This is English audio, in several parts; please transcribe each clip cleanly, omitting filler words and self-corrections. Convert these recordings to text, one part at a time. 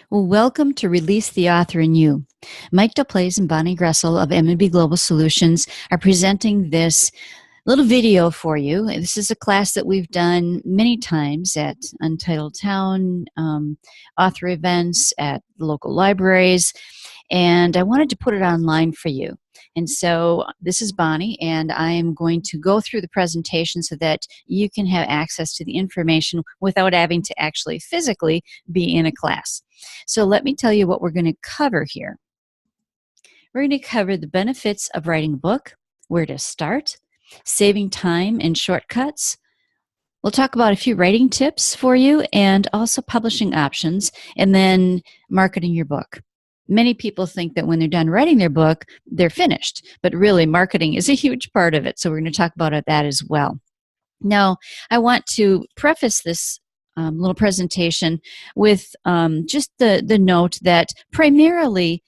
Well, welcome to Release the Author in You. Mike Dauplaise and Bonnie Groessl of M&B Global Solutions are presenting this little video for you. This is a class that we've done many times at Untitled Town, author events, at local libraries, and I wanted to put it online for you. And so this is Bonnie, and I am going to go through the presentation so that you can have access to the information without having to actually physically be in a class. So let me tell you what we're going to cover here. We're going to cover the benefits of writing a book, where to start, saving time and shortcuts. We'll talk about a few writing tips for you and also publishing options, and then marketing your book. Many people think that when they're done writing their book, they're finished, but really marketing is a huge part of it, so we're going to talk about that as well. Now, I want to preface this little presentation with just the note that primarily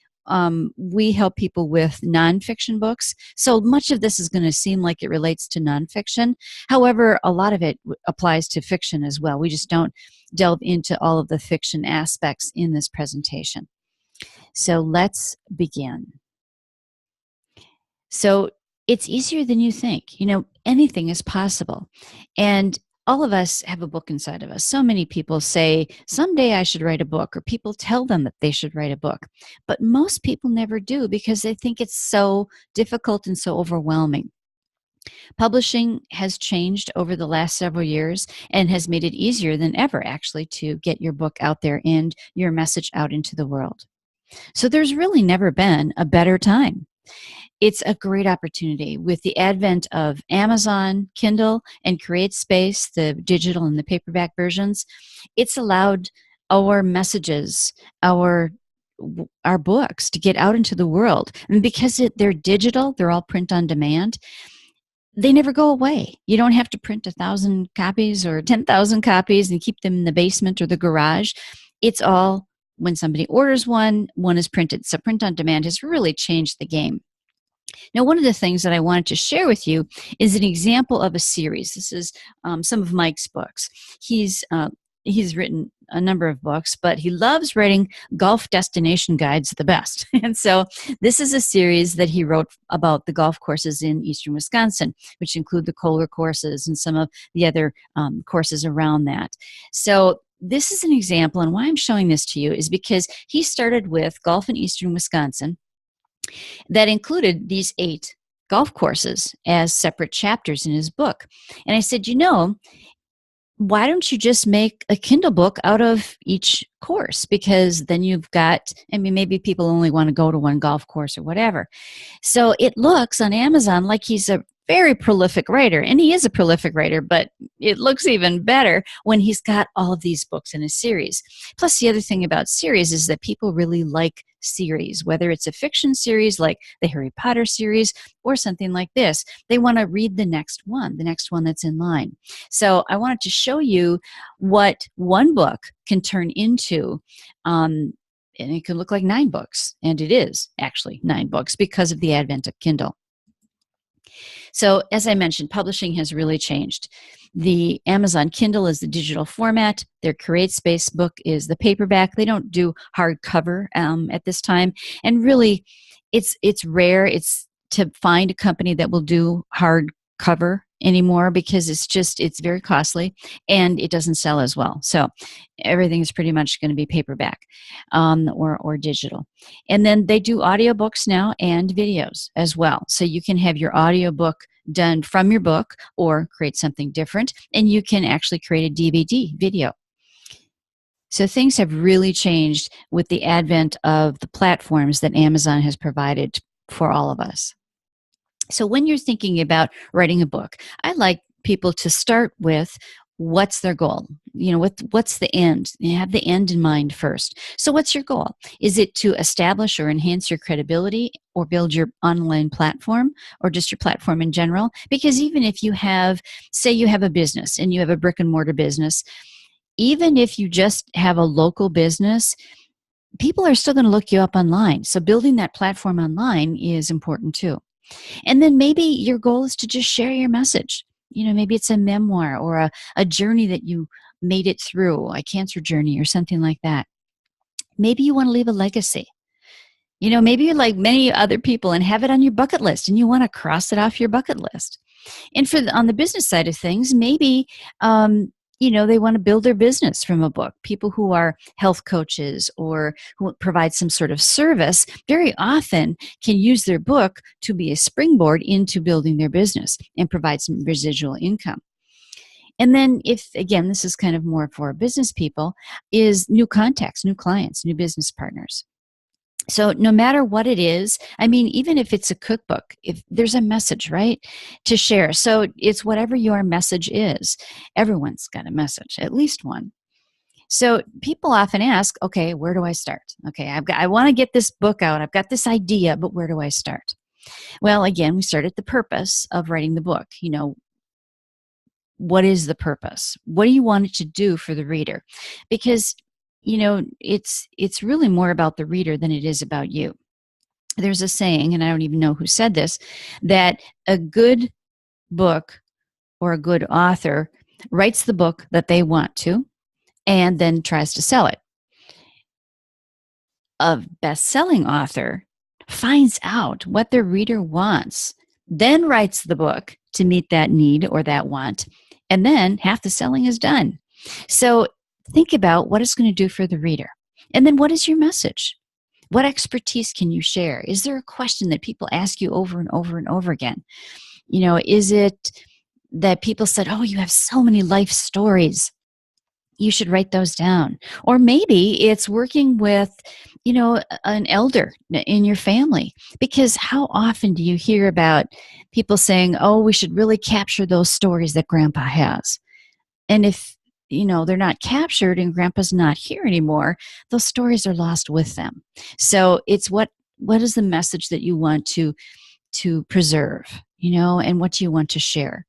we help people with nonfiction books. So much of this is going to seem like it relates to nonfiction. However, a lot of it applies to fiction as well. We just don't delve into all of the fiction aspects in this presentation. So let's begin. So it's easier than you think. You know, anything is possible. And all of us have a book inside of us. So many people say, someday I should write a book, or people tell them that they should write a book. But most people never do because they think it's so difficult and so overwhelming. Publishing has changed over the last several years and has made it easier than ever, actually, to get your book out there and your message out into the world. So there's really never been a better time. It's a great opportunity. With the advent of Amazon, Kindle, and CreateSpace, the digital and the paperback versions, it's allowed our messages, our books to get out into the world. And because they're digital, they're all print on demand, they never go away. You don't have to print 1,000 copies or 10,000 copies and keep them in the basement or the garage. It's all, when somebody orders one is printed. So print on demand has really changed the game. Now, one of the things that I wanted to share with you is an example of a series. This is some of Mike's books. He's written a number of books, but he loves writing golf destination guides the best. And so this is a series that he wrote about the golf courses in eastern Wisconsin, which include the Kohler courses and some of the other courses around that. So this is an example, and why I'm showing this to you is because he started with golf in eastern Wisconsin that included these 8 golf courses as separate chapters in his book. And I said, you know, why don't you just make a Kindle book out of each course? Because then you've got, I mean, maybe people only want to go to one golf course or whatever. So it looks on Amazon like he's a very prolific writer, and he is a prolific writer, but it looks even better when he's got all of these books in a series. Plus, the other thing about series is that people really like series, whether it's a fiction series like the Harry Potter series or something like this. They want to read the next one that's in line. So I wanted to show you what one book can turn into, and it can look like 9 books, and it is actually 9 books because of the advent of Kindle. So as I mentioned, publishing has really changed. The Amazon Kindle is the digital format. Their CreateSpace book is the paperback. They don't do hardcover at this time. And really, it's rare. It's to find a company that will do hardcover anymore because it's very costly and it doesn't sell as well. So everything is pretty much going to be paperback or digital. And then they do audiobooks now and videos as well. So you can have your audiobook done from your book or create something different, and you can actually create a DVD video. So things have really changed with the advent of the platforms that Amazon has provided for all of us. So when you're thinking about writing a book, I like people to start with what's their goal? You know, what's the end? You have the end in mind first. So what's your goal? Is it to establish or enhance your credibility or build your online platform or just your platform in general? Because even if you have, say you have a business and you have a brick and mortar business, even if you just have a local business, people are still going to look you up online. So building that platform online is important too. And then maybe your goal is to just share your message. You know, maybe it's a memoir or a journey that you made it through, a cancer journey or something like that. Maybe you want to leave a legacy. Maybe you're like many other people and have it on your bucket list and you want to cross it off your bucket list. And on the business side of things, maybe, they want to build their business from a book. People who are health coaches or who provide some sort of service very often can use their book to be a springboard into building their business and provide some residual income. And then again, this is kind of more for business people, is new contacts, new clients, new business partners. So no matter what it is, even if it's a cookbook, if there's a message, right, to share. So it's whatever your message is. Everyone's got a message, at least one. So people often ask, okay, where do I start? Okay, I want to get this book out. I've got this idea, but where do I start? Well, again, we start at the purpose of writing the book. What is the purpose? What do you want it to do for the reader? Because it's really more about the reader than it is about you. There's a saying, and I don't even know who said this, that a good book or a good author writes the book that they want to and then tries to sell it. A best-selling author finds out what their reader wants, then writes the book to meet that need or that want, and then half the selling is done. So think about what it's going to do for the reader. And then what is your message? What expertise can you share? Is there a question that people ask you over and over and over again? Is it that people said, oh, you have so many life stories, you should write those down? Or maybe it's working with, an elder in your family. Because how often do you hear about people saying, oh, we should really capture those stories that Grandpa has? And if they're not captured and Grandpa's not here anymore, those stories are lost with them. So it's what is the message that you want to preserve, and what do you want to share?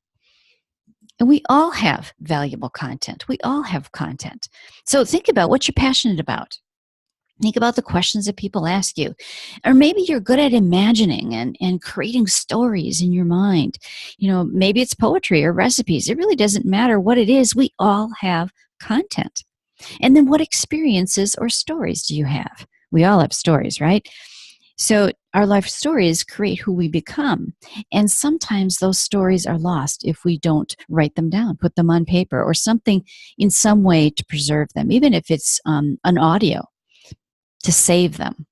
And we all have valuable content. We all have content. So think about what you're passionate about. Think about the questions that people ask you. Or maybe you're good at imagining and creating stories in your mind. Maybe it's poetry or recipes. It really doesn't matter what it is. We all have content. And then what experiences or stories do you have? We all have stories, right? So our life stories create who we become. And sometimes those stories are lost if we don't write them down, put them on paper or something in some way to preserve them, even if it's an audio, to save them.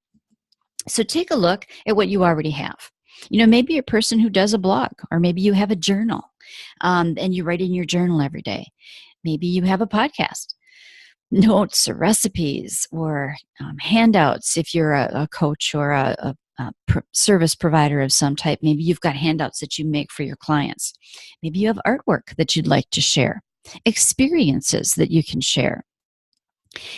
So take a look at what you already have. Maybe you're a person who does a blog, or maybe you have a journal and you write in your journal every day. Maybe you have a podcast, notes or recipes or handouts. If you're a coach or a service provider of some type, maybe you've got handouts that you make for your clients. Maybe you have artwork that you'd like to share, experiences that you can share.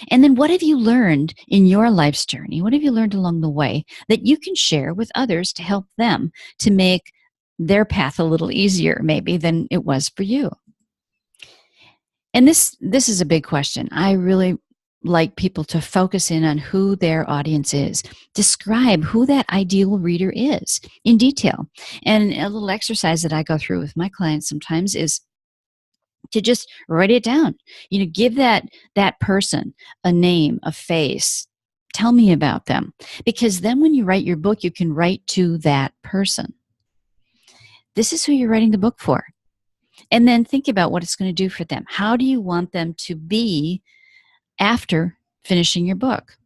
And then what have you learned in your life's journey? What have you learned along the way that you can share with others to help them to make their path a little easier maybe than it was for you? And this is a big question. I really like people to focus in on who their audience is. Describe who that ideal reader is in detail. And a little exercise that I go through with my clients sometimes is to just write it down. Give that person a name, a face. Tell me about them. Because then when you write your book, you can write to that person. This is who you're writing the book for. And then think about what it's going to do for them. How do you want them to be after finishing your book?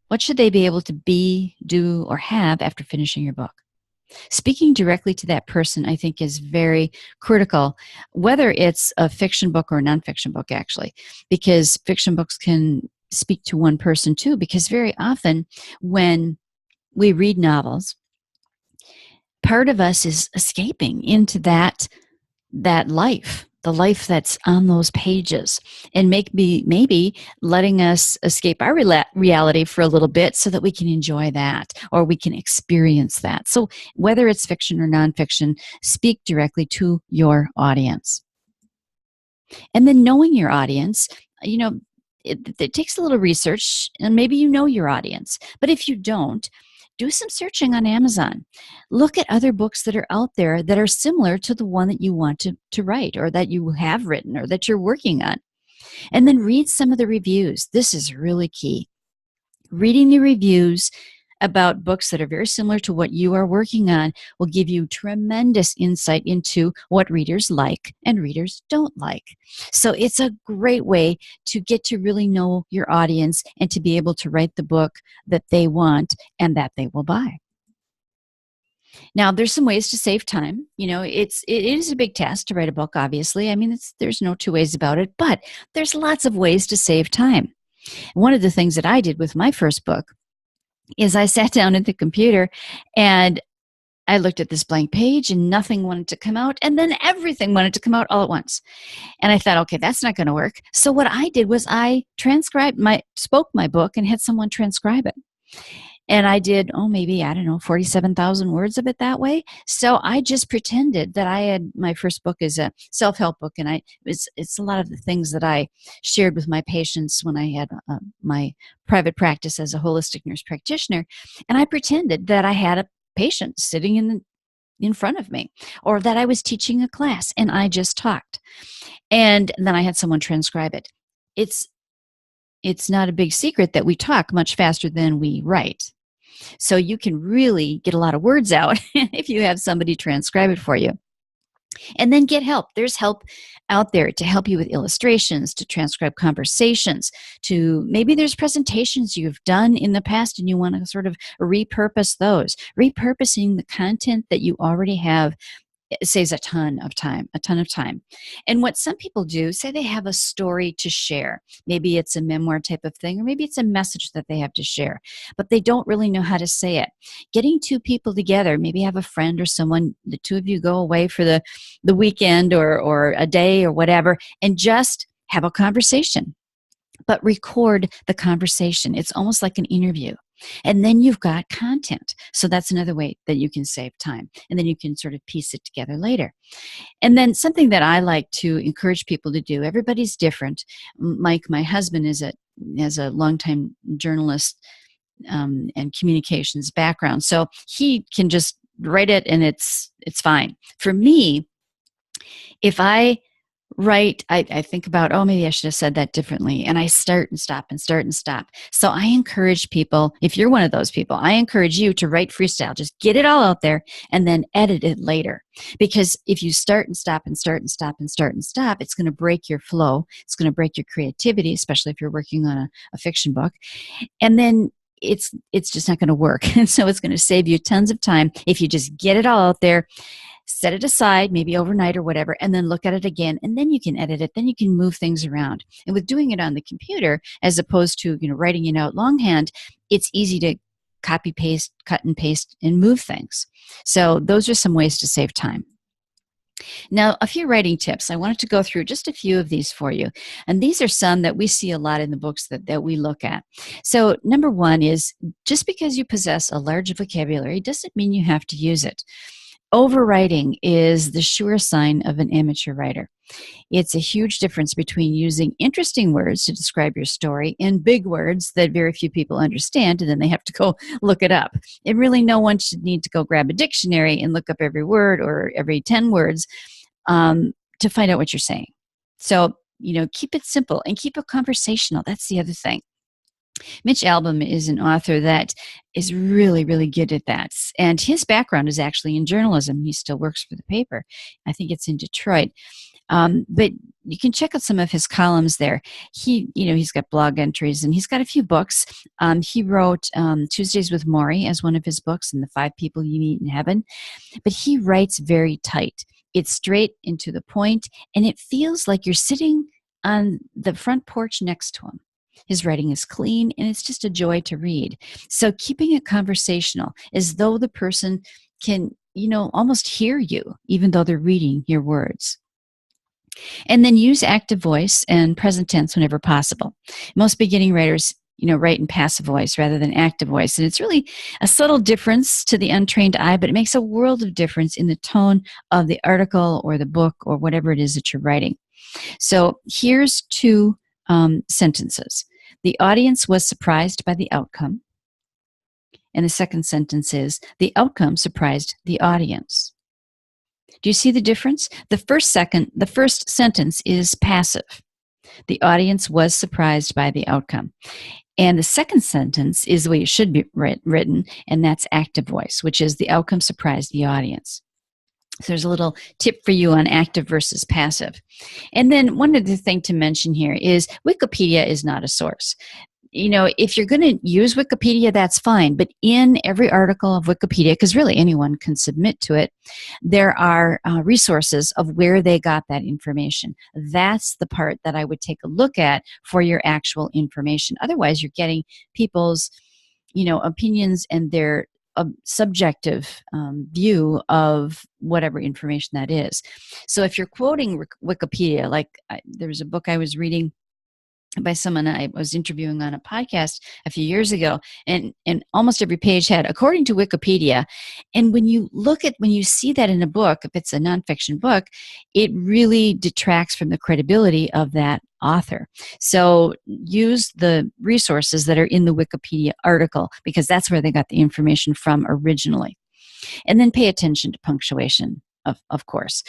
What should they be able to be, do, or have after finishing your book? Speaking directly to that person, I think, is very critical, whether it's a fiction book or a nonfiction book, actually, because fiction books can speak to one person too, because very often when we read novels, part of us is escaping into that life, the life that's on those pages, and maybe letting us escape our reality for a little bit so that we can enjoy that or we can experience that. So whether it's fiction or nonfiction, speak directly to your audience. And then knowing your audience, it takes a little research, and maybe you know your audience. But if you don't, do some searching on Amazon. Look at other books that are out there that are similar to the one that you want to write, or that you have written, or that you're working on. And then read some of the reviews. This is really key. Reading the reviews about books that are very similar to what you are working on will give you tremendous insight into what readers like and readers don't like. So it's a great way to get to really know your audience and to be able to write the book that they want and that they will buy. Now, there's some ways to save time. It is a big task to write a book, obviously. I mean, there's no two ways about it, but there's lots of ways to save time. One of the things that I did with my first book is I sat down at the computer and I looked at this blank page and nothing wanted to come out, and then everything wanted to come out all at once. And I thought, okay, that's not going to work. So what I did was I spoke my book and had someone transcribe it. And I did, maybe, 47,000 words of it that way. So I just pretended that my first book is a self-help book. And it's a lot of the things that I shared with my patients when I had my private practice as a holistic nurse practitioner. And I pretended that I had a patient sitting in front of me, or that I was teaching a class and I just talked. And then I had someone transcribe it. It's not a big secret that we talk much faster than we write. So you can really get a lot of words out if you have somebody transcribe it for you. And then get help. There's help out there to help you with illustrations, to transcribe conversations, maybe there's presentations you've done in the past and you want to sort of repurpose those. Repurposing the content that you already have, it saves a ton of time. And what some people do, say they have a story to share. Maybe it's a memoir type of thing, or maybe it's a message that they have to share, but they don't really know how to say it. Getting two people together, maybe have a friend or someone, the two of you go away for the weekend or a day or whatever, and just have a conversation. But record the conversation. It's almost like an interview. And then you've got content. So that's another way that you can save time. And then you can sort of piece it together later. And then something that I like to encourage people to do, everybody's different. Mike, my husband, is a longtime journalist and communications background. So he can just write it and it's fine. For me, if I write, I think about, maybe I should have said that differently. And I start and stop and start and stop. So I encourage people, if you're one of those people, I encourage you to write freestyle. Just get it all out there and then edit it later. Because if you start and stop and start and stop and start and stop, it's going to break your flow. It's going to break your creativity, especially if you're working on a fiction book. And then it's just not going to work. And so it's going to save you tons of time if you just get it all out there. Set it aside, maybe overnight or whatever, and then look at it again, and then you can edit it, then you can move things around. And with doing it on the computer, as opposed to writing it out longhand, it's easy to copy, paste, cut and paste, and move things. So those are some ways to save time. Now, a few writing tips. I wanted to go through just a few of these for you. And these are some that we see a lot in the books that we look at. So number one is, just because you possess a large vocabulary doesn't mean you have to use it. Overwriting is the sure sign of an amateur writer. It's a huge difference between using interesting words to describe your story and big words that very few people understand, and then they have to go look it up. And really, no one should need to go grab a dictionary and look up every word or every 10 words to find out what you're saying. So, keep it simple and keep it conversational. That's the other thing. Mitch Albom is an author that is really, really good at that. And his background is actually in journalism. He still works for the paper. I think it's in Detroit. But you can check out some of his columns there. He's got blog entries and he's got a few books. He wrote Tuesdays with Maury as one of his books, and The 5 People You Meet in Heaven. But he writes very tight. It's straight and to the point, and it feels like you're sitting on the front porch next to him. His writing is clean, and it's just a joy to read. So keeping it conversational, as though the person can, almost hear you, even though they're reading your words. And then use active voice and present tense whenever possible. Most beginning writers, write in passive voice rather than active voice. And it's really a subtle difference to the untrained eye, but it makes a world of difference in the tone of the article or the book or whatever it is that you're writing. So here's 2 sentences. The audience was surprised by the outcome. And the second sentence is, the outcome surprised the audience. Do you see the difference? The first sentence is passive. The audience was surprised by the outcome. And the second sentence is the way it should be written, and that's active voice, which is the outcome surprised the audience. So there's a little tip for you on active versus passive. And then one other thing to mention here is Wikipedia is not a source. If you're going to use Wikipedia, that's fine. But in every article of Wikipedia, because really anyone can submit to it, there are resources of where they got that information. That's the part that I would take a look at for your actual information. Otherwise, you're getting people's, opinions and their subjective view of whatever information that is. So if you're quoting Wikipedia, like there was a book I was reading by someone I was interviewing on a podcast a few years ago, and almost every page had, according to Wikipedia. And when you see that in a book, if it's a nonfiction book, it really detracts from the credibility of that author. So use the resources that are in the Wikipedia article, because that's where they got the information from originally. And then pay attention to punctuation. Of course.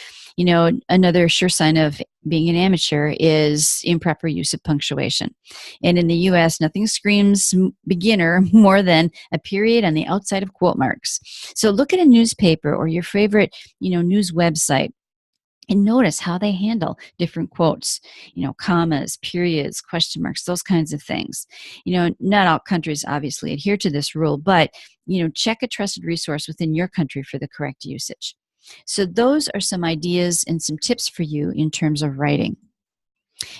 Another sure sign of being an amateur is improper use of punctuation. And in the US, nothing screams beginner more than a period on the outside of quote marks. So look at a newspaper or your favorite, news website, and notice how they handle different quotes, commas, periods, question marks, those kinds of things. Not all countries obviously adhere to this rule, but, check a trusted resource within your country for the correct usage. So those are some ideas and some tips for you in terms of writing.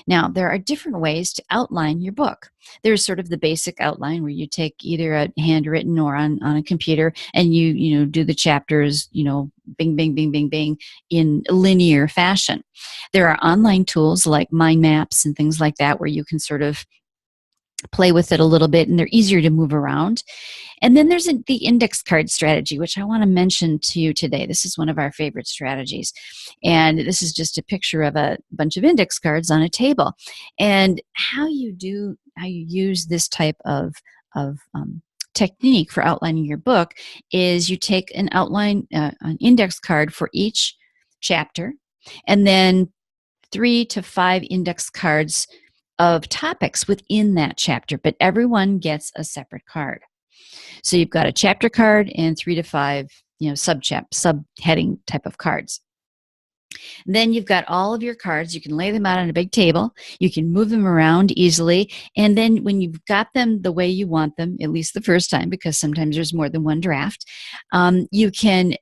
Now, there are different ways to outline your book. There's sort of the basic outline where you take either a handwritten or on a computer, and you do the chapters, bing, bing, bing, bing, bing, in linear fashion. There are online tools like mind maps and things like that where you can sort of play with it a little bit, and they're easier to move around. And then there's the index card strategy, which I want to mention to you today. This is one of our favorite strategies. And this is just a picture of a bunch of index cards on a table. And how you use this type of technique for outlining your book is you take an index card for each chapter, and then 3 to 5 index cards of topics within that chapter, but everyone gets a separate card. So you've got a chapter card and 3 to 5, subheading type of cards. Then you've got all of your cards. You can lay them out on a big table. You can move them around easily. And then when you've got them the way you want them, at least the first time, because sometimes there's more than one draft, you can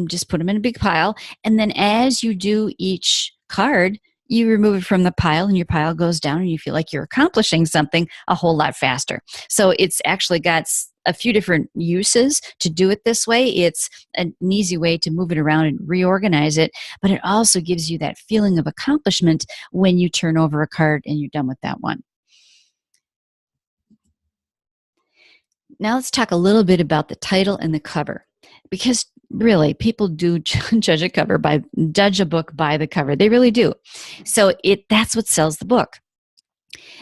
just put them in a big pile. And then as you do each card, you remove it from the pile, and your pile goes down, and you feel like you're accomplishing something a whole lot faster. So it's actually got a few different uses to do it this way. It's an easy way to move it around and reorganize it, but it also gives you that feeling of accomplishment when you turn over a card and you're done with that one. Now let's talk a little bit about the title and the cover, because really people do judge a book by the cover. They really do. So that's what sells the book.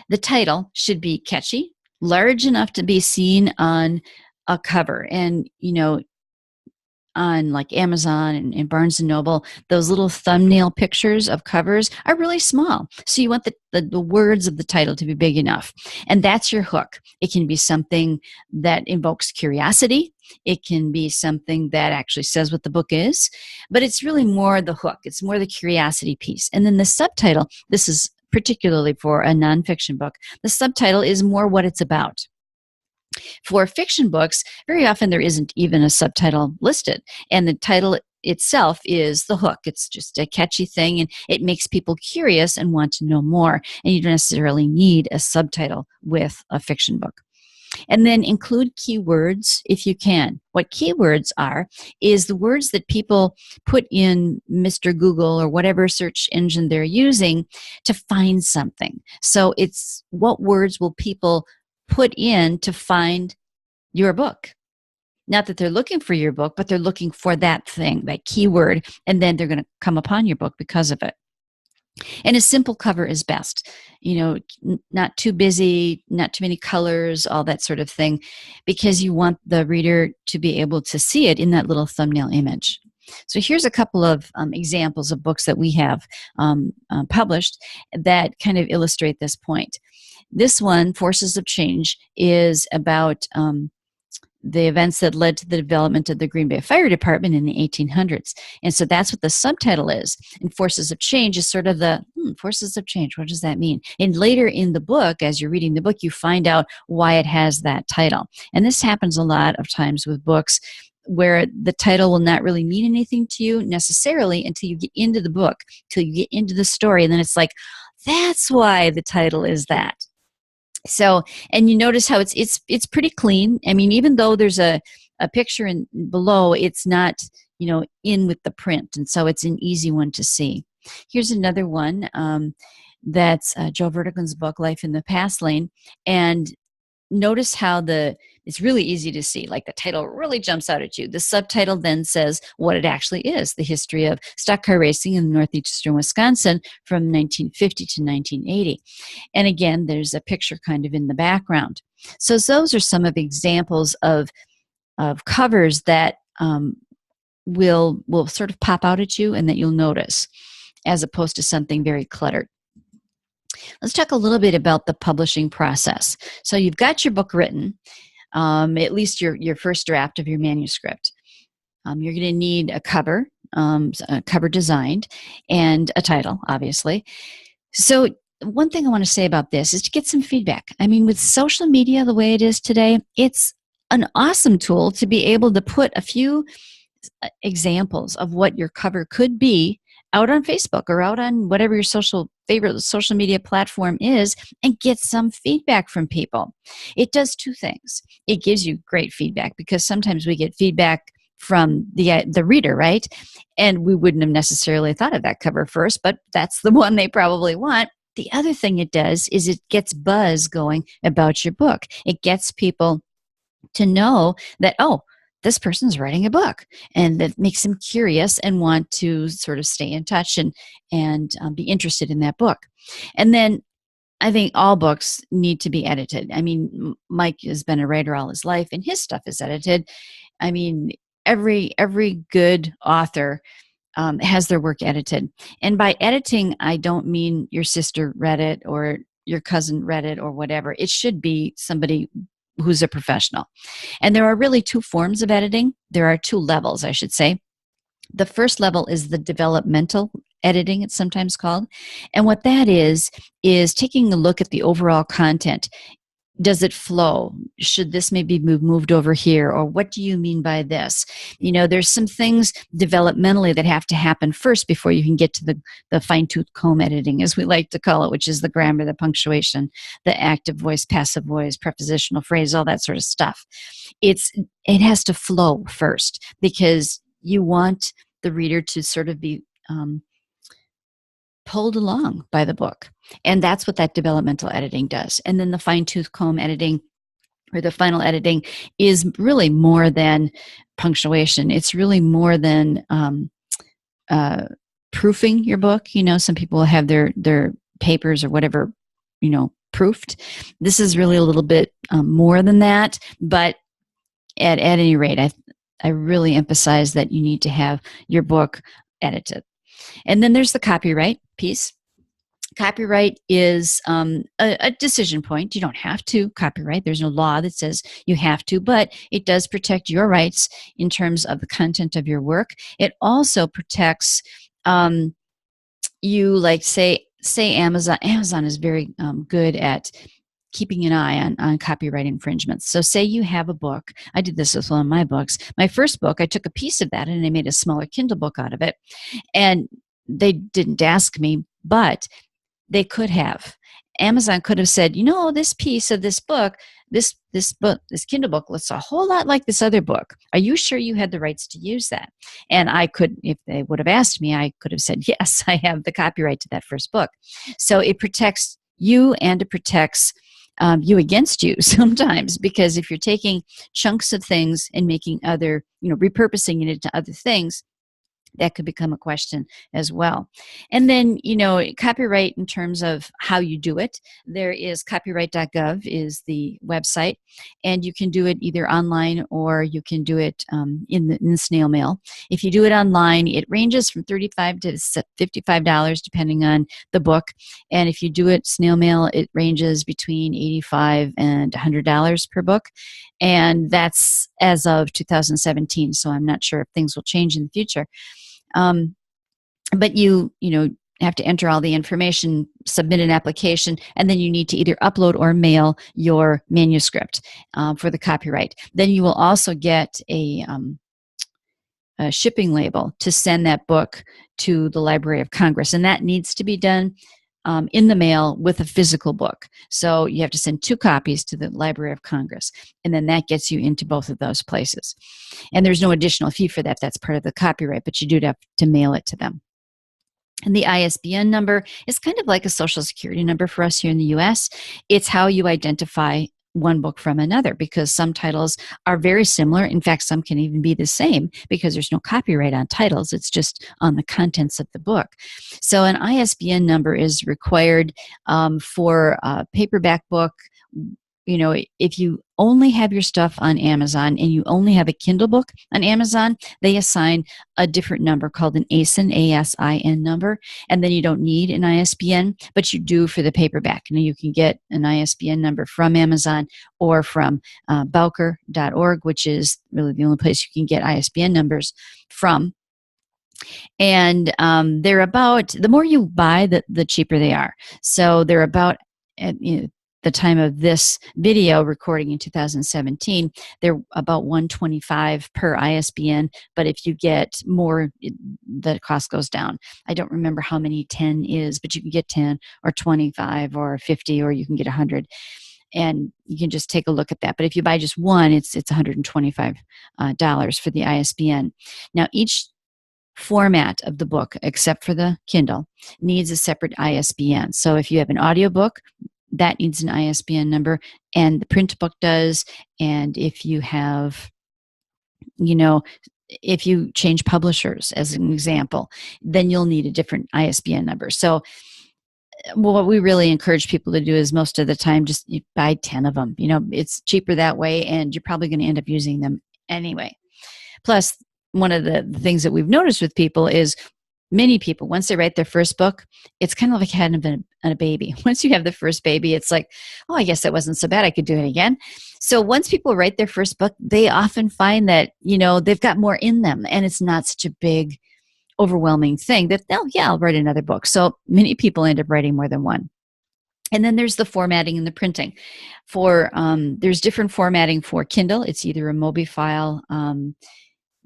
The title should be catchy, large enough to be seen on a cover. And, on like Amazon and Barnes & Noble, those little thumbnail pictures of covers are really small. So you want the words of the title to be big enough. And that's your hook. It can be something that invokes curiosity. It can be something that actually says what the book is. But it's really more the hook. It's more the curiosity piece. And then the subtitle, this is particularly for a nonfiction book, the subtitle is more what it's about. For fiction books, very often there isn't even a subtitle listed, and the title itself is the hook. It's just a catchy thing, and it makes people curious and want to know more, and you don't necessarily need a subtitle with a fiction book. And then include keywords if you can. What keywords are is the words that people put in Mr. Google or whatever search engine they're using to find something. So it's what words will people put in to find your book. Not that they're looking for your book, but they're looking for that thing, that keyword, and then they're going to come upon your book because of it. And a simple cover is best. Not too busy, not too many colors, all that sort of thing, because you want the reader to be able to see it in that little thumbnail image. So here's a couple of examples of books that we have published that kind of illustrate this point. This one, Forces of Change, is about the events that led to the development of the Green Bay Fire Department in the 1800s. And so that's what the subtitle is. And Forces of Change is sort of the, Forces of Change, what does that mean? And later in the book, as you're reading the book, you find out why it has that title. And this happens a lot of times with books where the title will not really mean anything to you necessarily until you get into the book, until you get into the story. And then it's like, that's why the title is that. So, and you notice how it's pretty clean. I mean, even though there's a picture in below, it's not, in with the print. And so it's an easy one to see. Here's another one. That's Joe Vertigan's book, Life in the Fast Lane. And notice how it's really easy to see, like the title really jumps out at you. The subtitle then says what it actually is, the history of stock car racing in northeastern Wisconsin from 1950 to 1980. And again, there's a picture kind of in the background. So those are some of the examples of covers that will sort of pop out at you and that you'll notice, as opposed to something very cluttered. Let's talk a little bit about the publishing process. So you've got your book written, at least your first draft of your manuscript. You're going to need a cover designed, and a title, obviously. So one thing I want to say about this is to get some feedback. I mean, with social media the way it is today, it's an awesome tool to be able to put a few examples of what your cover could be out on Facebook or out on whatever your favorite social media platform is, and get some feedback from people. It does two things. It gives you great feedback, because sometimes we get feedback from the reader, right? And we wouldn't have necessarily thought of that cover first, but that's the one they probably want. The other thing it does is it gets buzz going about your book. It gets people to know that, oh, this person's writing a book, and that makes them curious and want to sort of stay in touch and be interested in that book. And then I think all books need to be edited. I mean, Mike has been a writer all his life, and his stuff is edited. I mean, every good author has their work edited. And by editing, I don't mean your sister read it or your cousin read it or whatever. It should be somebody who's a professional. And there are really two forms of editing. There are two levels, I should say. The first level is the developmental editing, it's sometimes called. And what that is taking a look at the overall content. Does it flow? Should this maybe be moved over here? Or what do you mean by this? There's some things developmentally that have to happen first before you can get to the fine-tooth comb editing, as we like to call it, which is the grammar, the punctuation, the active voice, passive voice, prepositional phrase, all that sort of stuff. It has to flow first, because you want the reader to sort of be pulled along by the book. And that's what that developmental editing does. And then the fine-tooth comb editing, or the final editing, is really more than punctuation. It's really more than proofing your book. Some people have their papers or whatever, proofed. This is really a little bit more than that. But at any rate, I really emphasize that you need to have your book edited. And then there's the copyright piece. Copyright is a decision point. You don't have to copyright. There's no law that says you have to, but it does protect your rights in terms of the content of your work. It also protects you, like say Amazon. Amazon is very good at keeping an eye on copyright infringements. So say you have a book. I did this with one of my books. My first book, I took a piece of that and I made a smaller Kindle book out of it. And they didn't ask me, but they could have. Amazon could have said, this piece of this book, this Kindle book looks a whole lot like this other book. Are you sure you had the rights to use that? And I could, if they would have asked me, I could have said, yes, I have the copyright to that first book. So it protects you, and it protects you against you sometimes, because if you're taking chunks of things and making repurposing it into other things, that could become a question as well. And then, copyright in terms of how you do it. There is copyright.gov is the website, and you can do it either online or you can do it in the snail mail. If you do it online, it ranges from $35 to $55 depending on the book. And if you do it snail mail, it ranges between $85 and $100 per book. And that's as of 2017, so I'm not sure if things will change in the future. But you have to enter all the information, submit an application, and then you need to either upload or mail your manuscript for the copyright. Then you will also get a shipping label to send that book to the Library of Congress, and that needs to be done in the mail with a physical book. So you have to send 2 copies to the Library of Congress, and then that gets you into both of those places. And there's no additional fee for that. That's part of the copyright, but you do have to mail it to them. And the ISBN number is kind of like a Social Security number for us here in the U.S. It's how you identify one book from another, because some titles are very similar. In fact, some can even be the same because there's no copyright on titles. It's just on the contents of the book. So an ISBN number is required for a paperback book. If you only have your stuff on Amazon and you only have a Kindle book on Amazon, they assign a different number called an ASIN, ASIN number, and then you don't need an ISBN, but you do for the paperback. You can get an ISBN number from Amazon or from Bowker.org, which is really the only place you can get ISBN numbers from. And they're about, the more you buy, the cheaper they are. So they're about, the time of this video recording in 2017, they're about $125 per ISBN, but if you get more, the cost goes down. I don't remember how many 10 is, but you can get 10 or 25 or 50, or you can get 100, and you can just take a look at that. But if you buy just one, it's $125 for the ISBN. Now, each format of the book, except for the Kindle, needs a separate ISBN. So if you have an audiobook, that needs an ISBN number, and the print book does. And if you have, if you change publishers, as an example, then you'll need a different ISBN number. So what we really encourage people to do is most of the time just you buy 10 of them. It's cheaper that way, and you're probably going to end up using them anyway. Plus, one of the things that we've noticed with people is many people, once they write their first book, it's kind of like having a baby. Once you have the first baby, it's like, oh, I guess that wasn't so bad. I could do it again. So once people write their first book, they often find that, they've got more in them, and it's not such a big, overwhelming thing that, I'll write another book. So many people end up writing more than one. And then there's the formatting and the printing. There's different formatting for Kindle. It's either a Mobi file,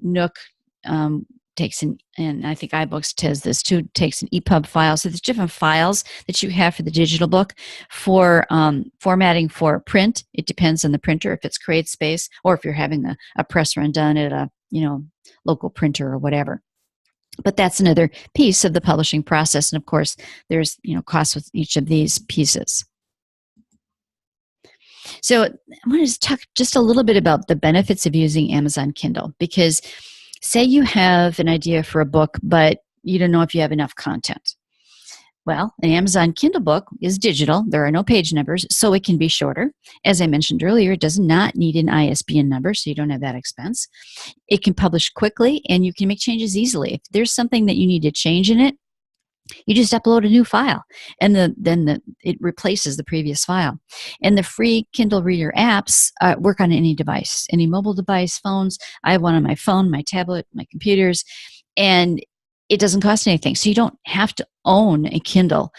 Nook, takes and I think iBooks does this too, takes an EPUB file. So there's different files that you have for the digital book. For formatting for print, it depends on the printer, if it's CreateSpace, or if you're having a press run done at a local printer or whatever. But that's another piece of the publishing process. And of course, there's costs with each of these pieces. So I want to talk just a little bit about the benefits of using Amazon Kindle, because say you have an idea for a book, but you don't know if you have enough content. Well, an Amazon Kindle book is digital. There are no page numbers, so it can be shorter. As I mentioned earlier, it does not need an ISBN number, so you don't have that expense. It can publish quickly, and you can make changes easily. If there's something that you need to change in it, you just upload a new file, and then it replaces the previous file. And the free Kindle Reader apps work on any device, any mobile device, phones. I have one on my phone, my tablet, my computers, and it doesn't cost anything. So you don't have to own a Kindle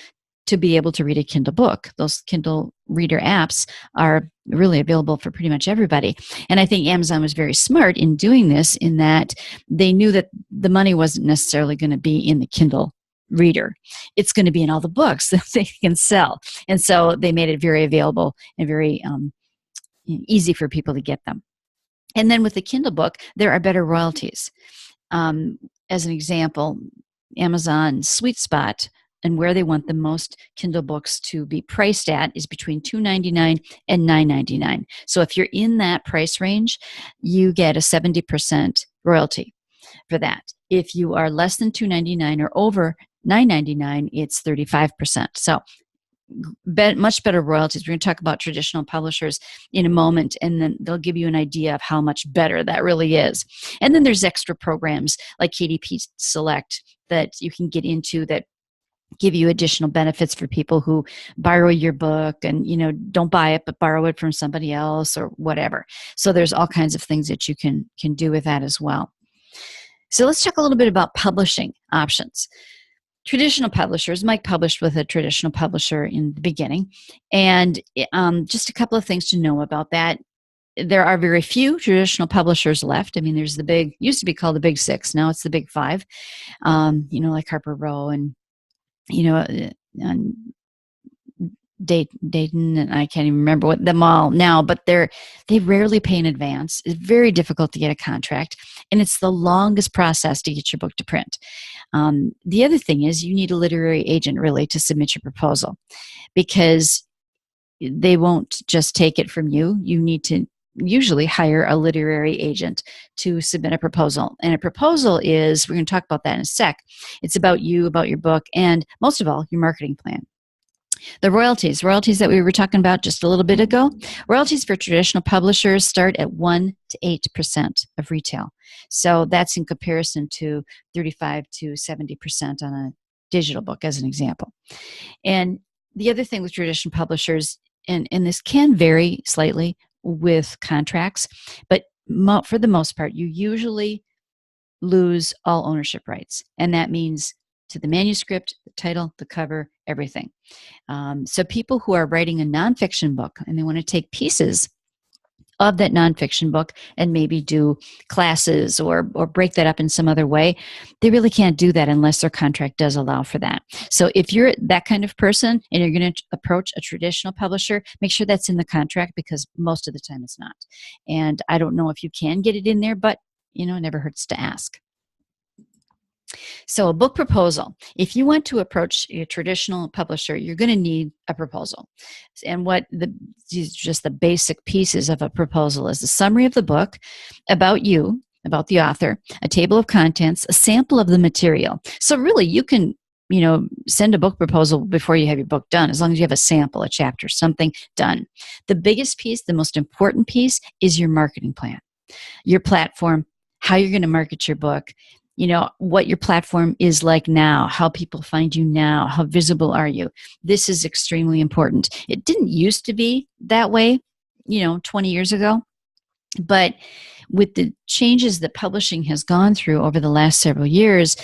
to be able to read a Kindle book. Those Kindle Reader apps are really available for pretty much everybody. And I think Amazon was very smart in doing this, in that they knew that the money wasn't necessarily going to be in the Kindle Reader. It's going to be in all the books that they can sell. And so they made it very available and very easy for people to get them. And then with the Kindle book, there are better royalties. As an example, Amazon's sweet spot and where they want the most Kindle books to be priced at is between $2.99 and $9.99. So if you're in that price range, you get a 70% royalty for that. If you are less than $2.99 or over $9.99, it's 35%. So much better royalties. We're going to talk about traditional publishers in a moment, and then they'll give you an idea of how much better that really is. And then there's extra programs like KDP Select that you can get into that give you additional benefits for people who borrow your book and, don't buy it, but borrow it from somebody else or whatever. So there's all kinds of things that you can do with that as well. So let's talk a little bit about publishing options. Traditional publishers, Mike published with a traditional publisher in the beginning, and just a couple of things to know about that. There are very few traditional publishers left. I mean, there's used to be called the Big Six, now it's the Big Five, like Harper Row and, and Dayton, and I can't even remember what them all now, but they rarely pay in advance. It's very difficult to get a contract, and it's the longest process to get your book to print. The other thing is you need a literary agent really to submit your proposal, because they won't just take it from you. You need to usually hire a literary agent to submit a proposal. And a proposal is, we're going to talk about that in a sec, it's about you, about your book, and most of all, your marketing plan. The royalties that we were talking about just a little bit ago, royalties for traditional publishers start at 1% to 8% of retail. So that's in comparison to 35 to 70% on a digital book, as an example. And the other thing with traditional publishers, and this can vary slightly with contracts, but for the most part, you usually lose all ownership rights. And that means to the manuscript, the title, the cover, everything. So people who are writing a nonfiction book and they want to take pieces of that nonfiction book and maybe do classes or break that up in some other way, they really can't do that unless their contract does allow for that. So if you're that kind of person and you're going to approach a traditional publisher, make sure that's in the contract, because most of the time it's not. And I don't know if you can get it in there, but it never hurts to ask. So a book proposal. If you want to approach a traditional publisher, you're going to need a proposal. And just the basic pieces of a proposal is a summary of the book, about you, about the author, a table of contents, a sample of the material. So really you can, send a book proposal before you have your book done, as long as you have a sample, a chapter, something done. The biggest piece, the most important piece, is your marketing plan, your platform, how you're going to market your book, what your platform is like now, how people find you now, how visible are you. This is extremely important. It didn't used to be that way, 20 years ago, but with the changes that publishing has gone through over the last several years,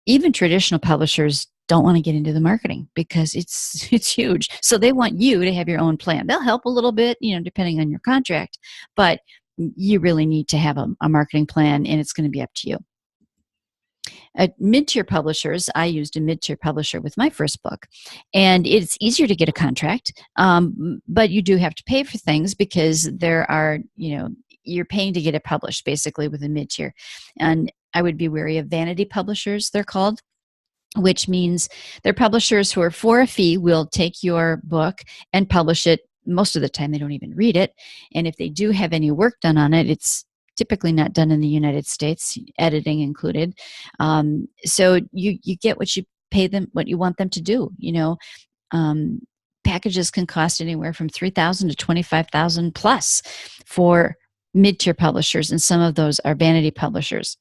even traditional publishers don't want to get into the marketing because it's huge. So they want you to have your own plan. They'll help a little bit, depending on your contract, but you really need to have a marketing plan, and it's going to be up to you. At MidTier Publishers, I used a MidTier publisher with my first book, and it's easier to get a contract, but you do have to pay for things because there are, you're paying to get it published basically with a MidTier. And I would be wary of vanity publishers, they're called, which means they're publishers who are for a fee will take your book and publish it. Most of the time they don't even read it, and if they do have any work done on it, it's typically not done in the United States, editing included. So you get what you pay them, what you want them to do. Packages can cost anywhere from $3,000 to $25,000 plus for mid-tier publishers, and some of those are vanity publishers.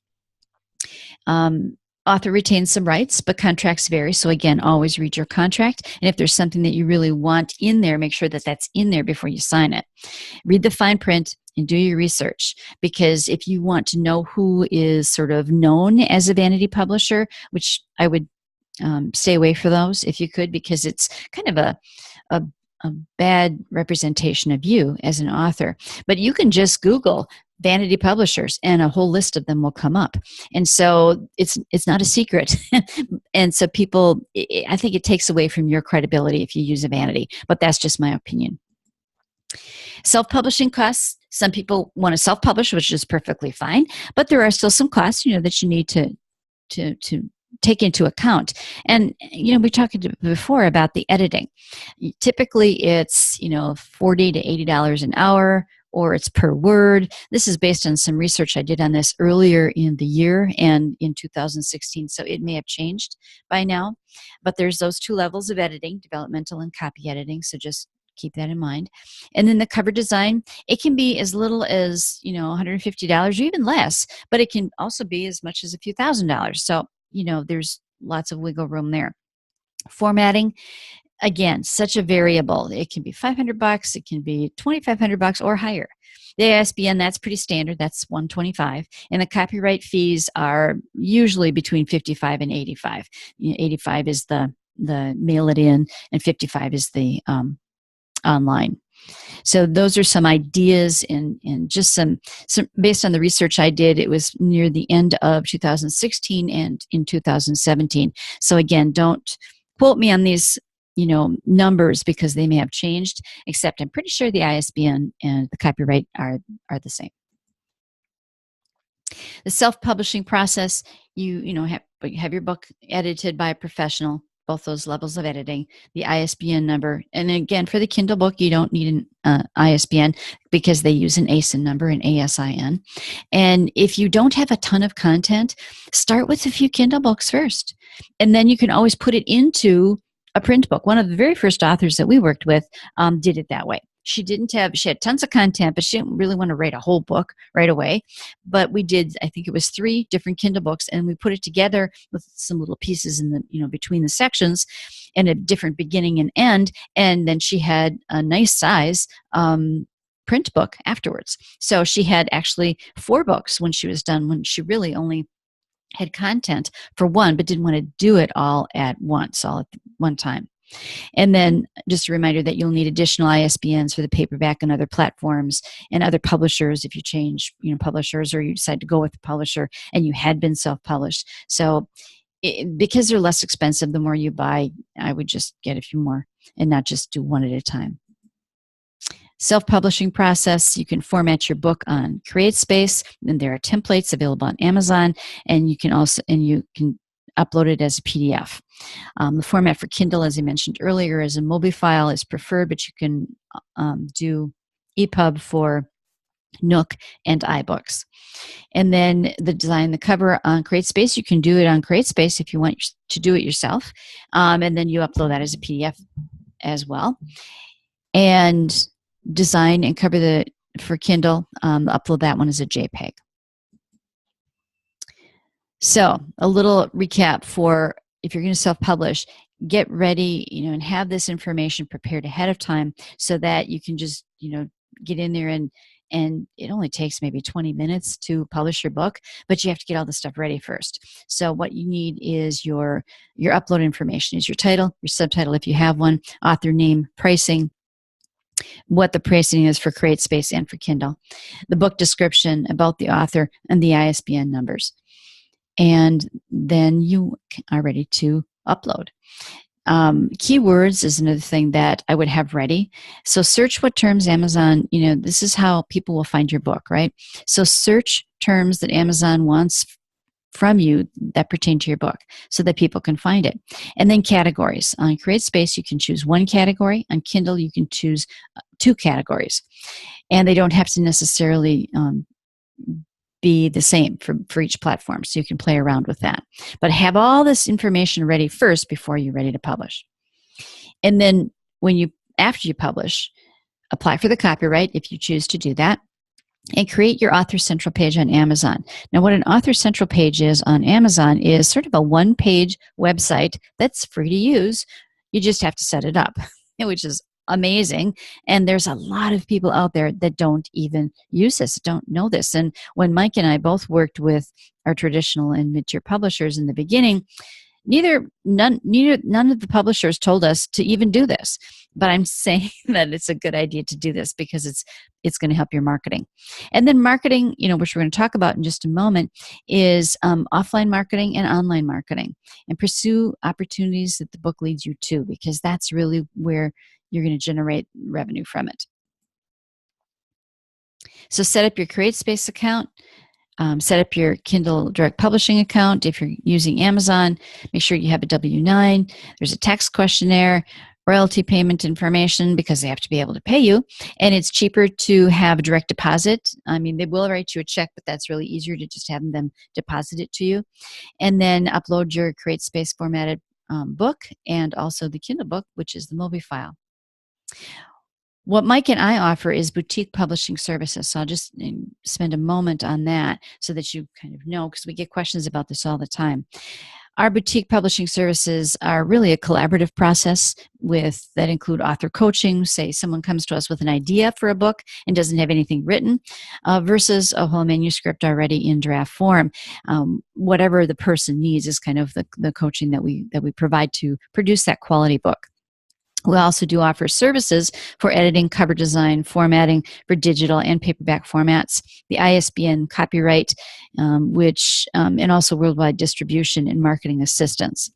Author retains some rights, but contracts vary. So again, always read your contract. And if there's something that you really want in there, make sure that that's in there before you sign it. Read the fine print and do your research, because if you want to know who is sort of known as a vanity publisher, which I would stay away from those if you could, because it's kind of a bad representation of you as an author. But you can just Google vanity publishers and a whole list of them will come up. And so it's not a secret. And so people, I think it takes away from your credibility if you use a vanity, but that's just my opinion. Self-publishing costs. Some people want to self-publish, which is perfectly fine, but there are still some costs, that you need to take into account. And, we talked before about the editing. Typically it's, $40 to $80 an hour or it's per word. This is based on some research I did on this earlier in the year and in 2016, so it may have changed by now. But there's those two levels of editing, developmental and copy editing, so just keep that in mind. And then the cover design, it can be as little as, $150 or even less, but it can also be as much as a few $1,000s. So, there's lots of wiggle room there. Formatting, again, such a variable. It can be $500, it can be $2,500 or higher. The ISBN, that's pretty standard. That's $125, and the copyright fees are usually between $55 and $85. $85 is the mail it in, and $55 is the online. So those are some ideas and just some based on the research I did. It was near the end of 2016 and in 2017. So again, don't quote me on these numbers because they may have changed, except I'm pretty sure the ISBN and the copyright are the same. The self-publishing process, you have your book edited by a professional, both those levels of editing, the ISBN number. And again, for the Kindle book, you don't need an ISBN because they use an ASIN number, an ASIN. And if you don't have a ton of content, start with a few Kindle books first. And then you can always put it into a print book. One of the very first authors that we worked with did it that way. She had tons of content, but she didn't really want to write a whole book right away. But we did, I think it was 3 different Kindle books, and we put it together with some little pieces in the, between the sections and a different beginning and end. And then she had a nice size print book afterwards. So she had actually 4 books when she was done, when she really only had content for one, but didn't want to do it all at once, all at one time. And then just a reminder that you'll need additional ISBNs for the paperback and other platforms and other publishers if you change, publishers, or you decide to go with the publisher and you had been self-published. So because they're less expensive, the more you buy, I would just get a few more and not just do one at a time. Self-publishing process, you can format your book on CreateSpace, and there are templates available on Amazon, and you can upload it as a PDF. The format for Kindle, as I mentioned earlier, is a MOBI file is preferred, but you can do EPUB for Nook and iBooks. And then the design, the cover on CreateSpace, you can do it on CreateSpace if you want to do it yourself, and then you upload that as a PDF as well. And design and cover for Kindle, upload that one as a JPEG. So a little recap for if you're going to self-publish, get ready, and have this information prepared ahead of time so that you can just, get in there and it only takes maybe 20 minutes to publish your book, but you have to get all the stuff ready first. So what you need is your upload information, is your title, your subtitle if you have one, author name, pricing, what the pricing is for CreateSpace and for Kindle, the book description about the author, and the ISBN numbers. And then you are ready to upload. Keywords is another thing that I would have ready. So search what terms Amazon, this is how people will find your book, right? So search terms that Amazon wants from you that pertain to your book so that people can find it. And then categories. On CreateSpace, you can choose one category. On Kindle, you can choose 2 categories. And they don't have to necessarily be the same for each platform, so you can play around with that. But have all this information ready first before you're ready to publish. And then after you publish, apply for the copyright if you choose to do that, and create your Author Central page on Amazon. Now, what an Author Central page is on Amazon is sort of a one-page website that's free to use. You just have to set it up, which is amazing. And there's a lot of people out there that don't even use this, don't know this. And when Mike and I both worked with our traditional and mid-tier publishers in the beginning, none of the publishers told us to even do this. But I'm saying that it's a good idea to do this because it's going to help your marketing. And then marketing, which we're going to talk about in just a moment, is offline marketing and online marketing. And pursue opportunities that the book leads you to, because that's really where you're going to generate revenue from it. So set up your CreateSpace account. Set up your Kindle Direct Publishing account. If you're using Amazon, make sure you have a W-9. There's a tax questionnaire. royalty payment information because they have to be able to pay you. And it's cheaper to have a direct deposit. I mean, they will write you a check, but that's really easier to just have them deposit it to you. And then upload your CreateSpace formatted book and also the Kindle book, which is the MOBI file. What Mike and I offer is boutique publishing services. So I'll just spend a moment on that so that you kind of know, because we get questions about this all the time. Our boutique publishing services are really a collaborative process that include author coaching. Say someone comes to us with an idea for a book and doesn't have anything written, versus a whole manuscript already in draft form. Whatever the person needs is kind of the coaching that we provide to produce that quality book. We also do offer services for editing, cover design, formatting for digital and paperback formats, the ISBN copyright, and also worldwide distribution and marketing assistance.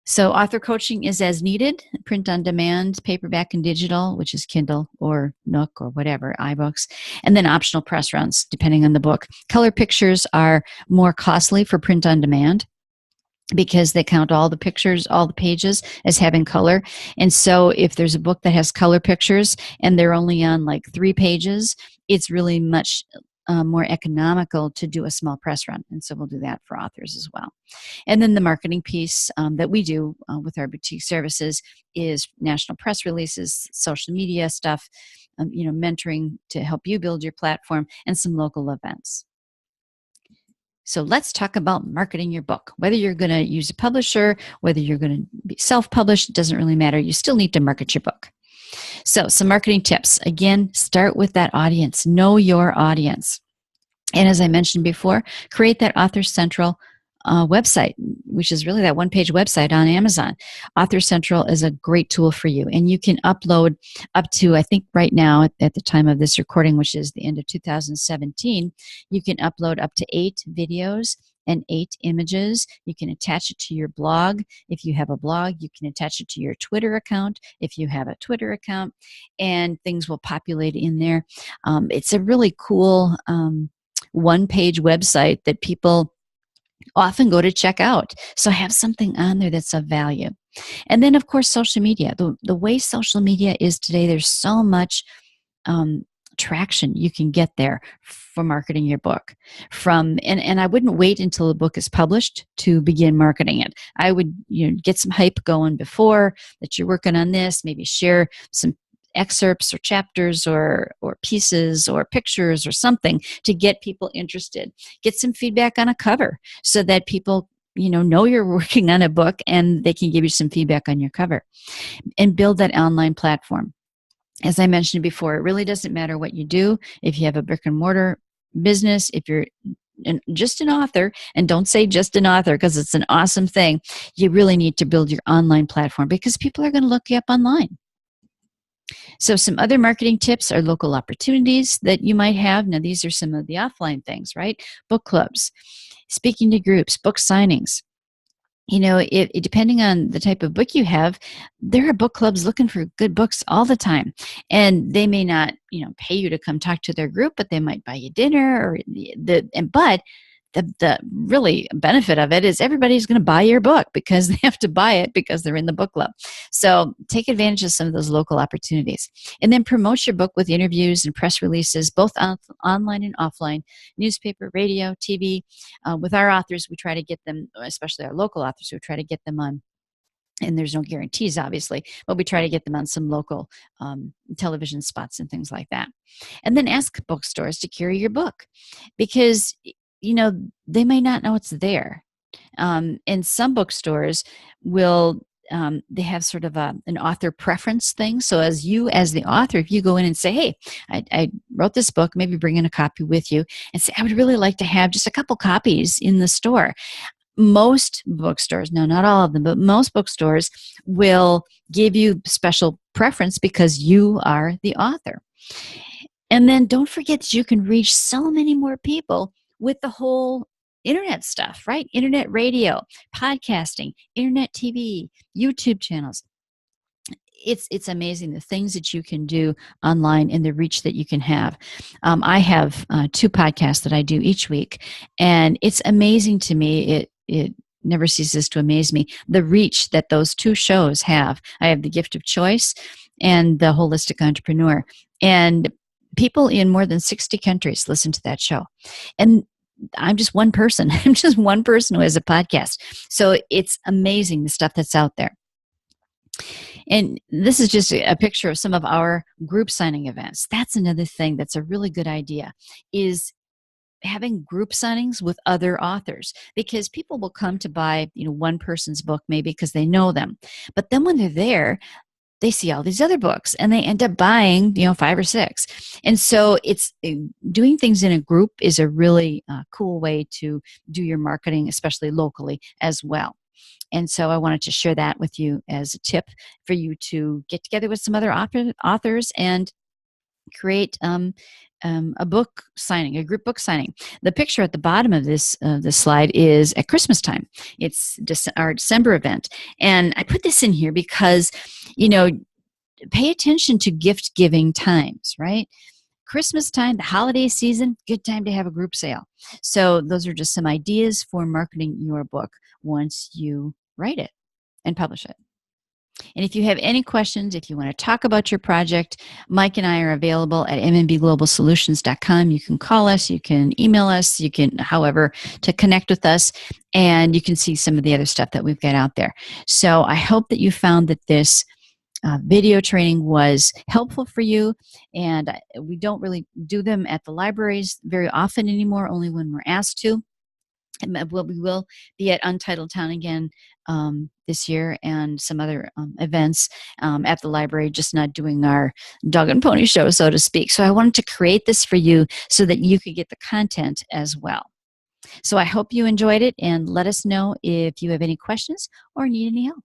So author coaching is as needed, print on demand, paperback and digital, which is Kindle or Nook or whatever, iBooks, and then optional press runs depending on the book. Color pictures are more costly for print on demand, because they count all the pictures, all the pages as having color. And so if there's a book that has color pictures and they're only on like 3 pages, it's really much more economical to do a small press run. And so we'll do that for authors as well. And then the marketing piece that we do with our boutique services is national press releases, social media stuff, mentoring to help you build your platform, and some local events. So let's talk about marketing your book. Whether you're going to use a publisher, whether you're going to be self-published, it doesn't really matter. You still need to market your book. So some marketing tips. Again, start with that audience. Know your audience. And as I mentioned before, create that Author Central website, which is really that one-page website on Amazon. Author Central is a great tool for you, and you can upload up to, I think right now at the time of this recording, which is the end of 2017, you can upload up to 8 videos and 8 images. You can attach it to your blog. If you have a blog, you can attach it to your Twitter account if you have a Twitter account, and things will populate in there. It's a really cool one-page website that people often go to check out. So have something on there that's of value. And then, of course, social media. The way social media is today, there's so much traction you can get there for marketing your book. And I wouldn't wait until the book is published to begin marketing it. I would get some hype going before that you're working on this, maybe share some excerpts or chapters or pieces or pictures or something to get people interested. Get some feedback on a cover so that people know you're working on a book and they can give you some feedback on your cover. And build that online platform. As I mentioned before, it really doesn't matter what you do. If you have a brick and mortar business, if you're just an author, and don't say just an author because it's an awesome thing, you really need to build your online platform because people are going to look you up online. So some other marketing tips are local opportunities that you might have. Now, these are some of the offline things, right? Book clubs, speaking to groups, book signings. Depending on the type of book you have, there are book clubs looking for good books all the time. And they may not, pay you to come talk to their group, but they might buy you dinner but the really benefit of it is everybody's going to buy your book because they have to buy it because they're in the book club. So take advantage of some of those local opportunities. And then promote your book with interviews and press releases, both online and offline, newspaper, radio, TV. With our authors, we try to get them, especially our local authors, we try to get them on. And there's no guarantees, obviously, but we try to get them on some local television spots and things like that. And then ask bookstores to carry your book because they may not know it's there. And some bookstores will, they have sort of an author preference thing. So as the author, if you go in and say, hey, I wrote this book, maybe bring in a copy with you and say, I would really like to have just a couple copies in the store. Most bookstores, no, not all of them, but most bookstores will give you special preference because you are the author. And then don't forget that you can reach so many more people with the whole internet stuff, right? Internet radio, podcasting, internet TV, YouTube channels. It's amazing the things that you can do online and the reach that you can have. I have 2 podcasts that I do each week, and it's amazing to me. never ceases to amaze me, the reach that those two shows have. I have The Gift of Choice and The Holistic Entrepreneur. And people in more than 60 countries listen to that show. And I'm just one person. I'm just one person who has a podcast. So it's amazing the stuff that's out there. And this is just a picture of some of our group signing events. That's another thing that's a really good idea, is having group signings with other authors, because people will come to buy, one person's book maybe because they know them. But then when they're there, they see all these other books and they end up buying, 5 or 6. And so it's doing things in a group is a really cool way to do your marketing, especially locally as well. And so I wanted to share that with you as a tip for you to get together with some other authors and create a book signing, a group book signing. The picture at the bottom of this slide is at Christmas time. It's our December event. And I put this in here because, pay attention to gift giving times, right? Christmas time, the holiday season, good time to have a group sale. So those are just some ideas for marketing your book once you write it and publish it. And if you have any questions, if you want to talk about your project, Mike and I are available at mnbglobalsolutions.com. You can call us, you can email us, you can, however, to connect with us, and you can see some of the other stuff that we've got out there. So I hope that you found that this video training was helpful for you, and we don't really do them at the libraries very often anymore, only when we're asked to. And we will be at Untitled Town again this year, and some other events at the library, just not doing our dog and pony show, so to speak. So I wanted to create this for you so that you could get the content as well. So I hope you enjoyed it, and let us know if you have any questions or need any help.